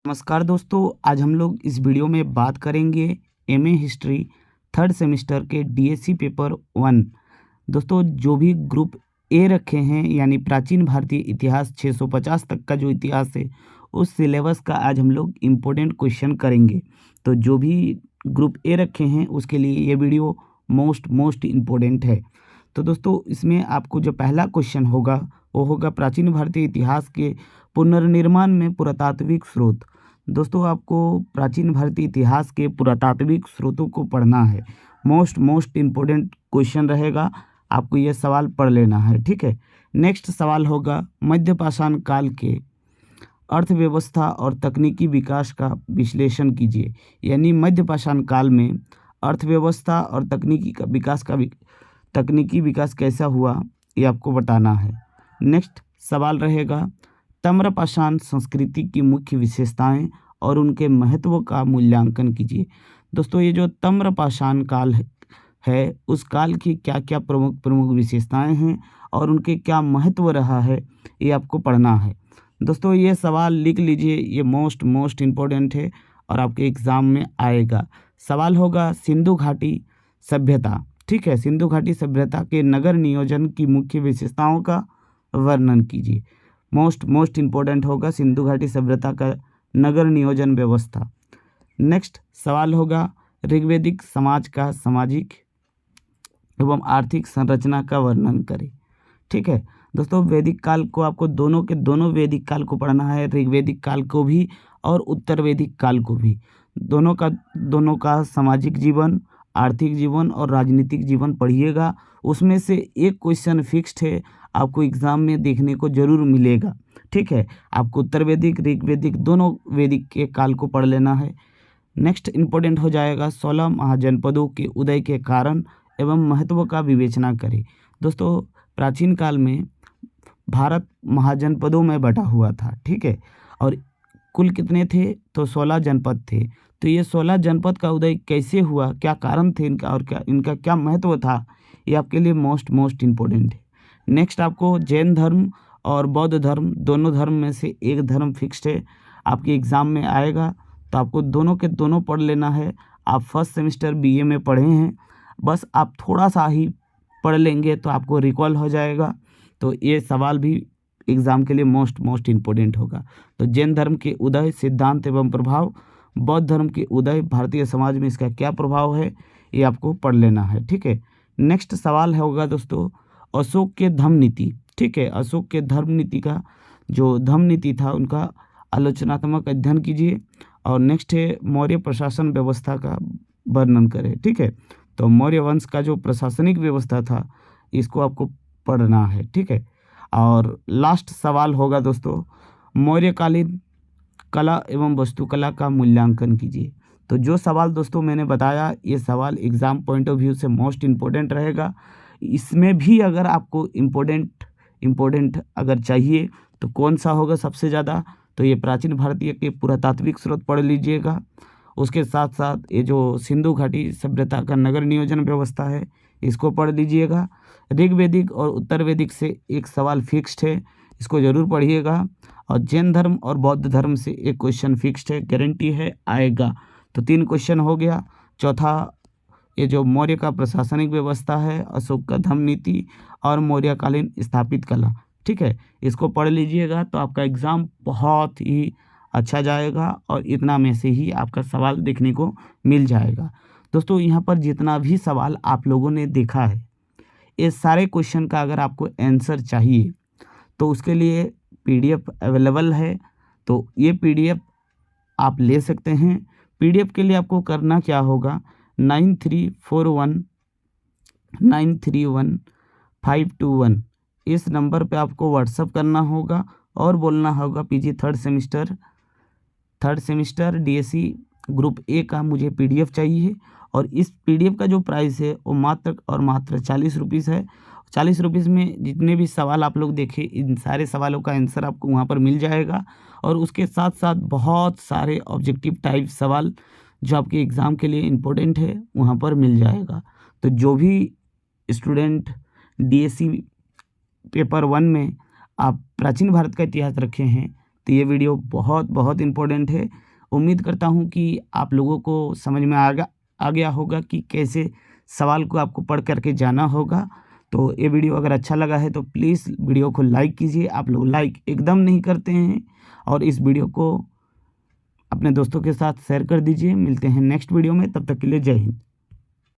नमस्कार दोस्तों, आज हम लोग इस वीडियो में बात करेंगे एमए हिस्ट्री थर्ड सेमेस्टर के डीएससी पेपर 1। दोस्तों, जो भी ग्रुप ए रखे हैं यानी प्राचीन भारतीय इतिहास 650 तक का जो इतिहास है उस सिलेबस का आज हम लोग इम्पोर्टेंट क्वेश्चन करेंगे। तो जो भी ग्रुप ए रखे हैं उसके लिए ये वीडियो मोस्ट इम्पोर्टेंट है। तो दोस्तों, इसमें आपको जो पहला क्वेश्चन होगा वो होगा प्राचीन भारतीय इतिहास के पुनर्निर्माण में पुरातात्विक स्रोत। दोस्तों, आपको प्राचीन भारतीय इतिहास के पुरातात्विक स्रोतों को पढ़ना है। मोस्ट इम्पोर्टेंट क्वेश्चन रहेगा, आपको यह सवाल पढ़ लेना है, ठीक है। नेक्स्ट सवाल होगा मध्य पाषाण काल के अर्थव्यवस्था और तकनीकी विकास का विश्लेषण कीजिए। यानी मध्य पाषाण काल में अर्थव्यवस्था और तकनीकी विकास कैसा हुआ ये आपको बताना है। नेक्स्ट सवाल रहेगा ताम्रपाषाण संस्कृति की मुख्य विशेषताएं और उनके महत्व का मूल्यांकन कीजिए। दोस्तों, ये जो ताम्रपाषाण काल है उस काल की क्या क्या प्रमुख विशेषताएं हैं और उनके क्या महत्व रहा है ये आपको पढ़ना है। दोस्तों, ये सवाल लिख लीजिए, ये मोस्ट इम्पोर्टेंट है और आपके एग्ज़ाम में आएगा। सवाल होगा सिंधु घाटी सभ्यता, ठीक है। सिंधु घाटी सभ्यता के नगर नियोजन की मुख्य विशेषताओं का वर्णन कीजिए। मोस्ट इम्पोर्टेंट होगा सिंधु घाटी सभ्यता का नगर नियोजन व्यवस्था। नेक्स्ट सवाल होगा ऋग्वैदिक समाज का सामाजिक एवं आर्थिक संरचना का वर्णन करें, ठीक है। दोस्तों, वैदिक काल को आपको दोनों वैदिक काल को पढ़ना है, ऋग्वैदिक काल को भी और उत्तर वैदिक काल को भी। दोनों का सामाजिक जीवन, आर्थिक जीवन और राजनीतिक जीवन पढ़िएगा। उसमें से एक क्वेश्चन फिक्स्ड है, आपको एग्ज़ाम में देखने को जरूर मिलेगा, ठीक है। आपको उत्तर वैदिक ऋग्वैदिक दोनों वैदिक के काल को पढ़ लेना है। नेक्स्ट इम्पोर्टेंट हो जाएगा 16 महाजनपदों के उदय के कारण एवं महत्व का विवेचना करें। दोस्तों, प्राचीन काल में भारत महाजनपदों में बटा हुआ था, ठीक है। और कुल कितने थे? तो 16 जनपद थे। तो ये 16 जनपद का उदय कैसे हुआ, क्या कारण थे इनका और इनका क्या महत्व था, ये आपके लिए मोस्ट इम्पोर्टेंट है। नेक्स्ट आपको जैन धर्म और बौद्ध धर्म दोनों धर्म में से एक धर्म फिक्स्ड है, आपके एग्ज़ाम में आएगा। तो आपको दोनों के दोनों पढ़ लेना है। आप फर्स्ट सेमेस्टर बीए में पढ़े हैं, बस आप थोड़ा सा ही पढ़ लेंगे तो आपको रिकॉल हो जाएगा। तो ये सवाल भी एग्ज़ाम के लिए मोस्ट इम्पोर्टेंट होगा। तो जैन धर्म के उदय, सिद्धांत एवं प्रभाव, बौद्ध धर्म के उदय, भारतीय समाज में इसका क्या प्रभाव है ये आपको पढ़ लेना है, ठीक है। नेक्स्ट सवाल होगा दोस्तों अशोक के धम्म नीति, ठीक है। अशोक के धर्म नीति का जो धम्म नीति था उनका आलोचनात्मक अध्ययन कीजिए। और नेक्स्ट है मौर्य प्रशासन व्यवस्था का वर्णन करें, ठीक है। तो मौर्य वंश का जो प्रशासनिक व्यवस्था था इसको आपको पढ़ना है, ठीक है। और लास्ट सवाल होगा दोस्तों मौर्यकालीन कला एवं वास्तुकला का मूल्यांकन कीजिए। तो जो सवाल दोस्तों मैंने बताया ये सवाल एग्ज़ाम पॉइंट ऑफ व्यू से मोस्ट इम्पोर्टेंट रहेगा। इसमें भी अगर आपको इम्पोर्टेंट अगर चाहिए तो कौन सा होगा सबसे ज़्यादा, तो ये प्राचीन भारतीय के पुरातात्विक स्रोत पढ़ लीजिएगा। उसके साथ साथ ये जो सिंधु घाटी सभ्यता का नगर नियोजन व्यवस्था है इसको पढ़ लीजिएगा। ऋग्वैदिक और उत्तर वैदिक से एक सवाल फिक्स्ड है, इसको ज़रूर पढ़िएगा। और जैन धर्म और बौद्ध धर्म से एक क्वेश्चन फिक्स्ड है, गारंटी है आएगा। तो 3 क्वेश्चन हो गया। चौथा ये जो मौर्य का प्रशासनिक व्यवस्था है, अशोक का धम्म नीति और मौर्यकालीन स्थापित कला, ठीक है। इसको पढ़ लीजिएगा तो आपका एग्ज़ाम बहुत ही अच्छा जाएगा और इतना में से ही आपका सवाल देखने को मिल जाएगा। दोस्तों, यहाँ पर जितना भी सवाल आप लोगों ने देखा है ये सारे क्वेश्चन का अगर आपको आंसर चाहिए तो उसके लिए पीडीएफ अवेलेबल है। तो ये पीडीएफ आप ले सकते हैं। पीडीएफ के लिए आपको करना क्या होगा, 9341931521 इस नंबर पे आपको व्हाट्सअप करना होगा और बोलना होगा PG third semester DSC group A का मुझे पीडीएफ चाहिए। और इस पीडीएफ का जो प्राइस है वो मात्र 40 रुपीज़ है। 40 रुपीज़ में जितने भी सवाल आप लोग देखे इन सारे सवालों का आंसर आपको वहाँ पर मिल जाएगा। और उसके साथ साथ बहुत सारे ऑब्जेक्टिव टाइप सवाल जो आपके एग्ज़ाम के लिए इम्पोर्टेंट है वहाँ पर मिल जाएगा। तो जो भी स्टूडेंट डीएससी पेपर 1 में आप प्राचीन भारत का इतिहास रखे हैं तो ये वीडियो बहुत बहुत इम्पोर्टेंट है। उम्मीद करता हूँ कि आप लोगों को समझ में आ गया होगा कि कैसे सवाल को आपको पढ़ करके जाना होगा। तो ये वीडियो अगर अच्छा लगा है तो प्लीज़ वीडियो को लाइक कीजिए। आप लोग लाइक एकदम नहीं करते हैं, और इस वीडियो को अपने दोस्तों के साथ शेयर कर दीजिए। मिलते हैं नेक्स्ट वीडियो में, तब तक के लिए जय हिंद।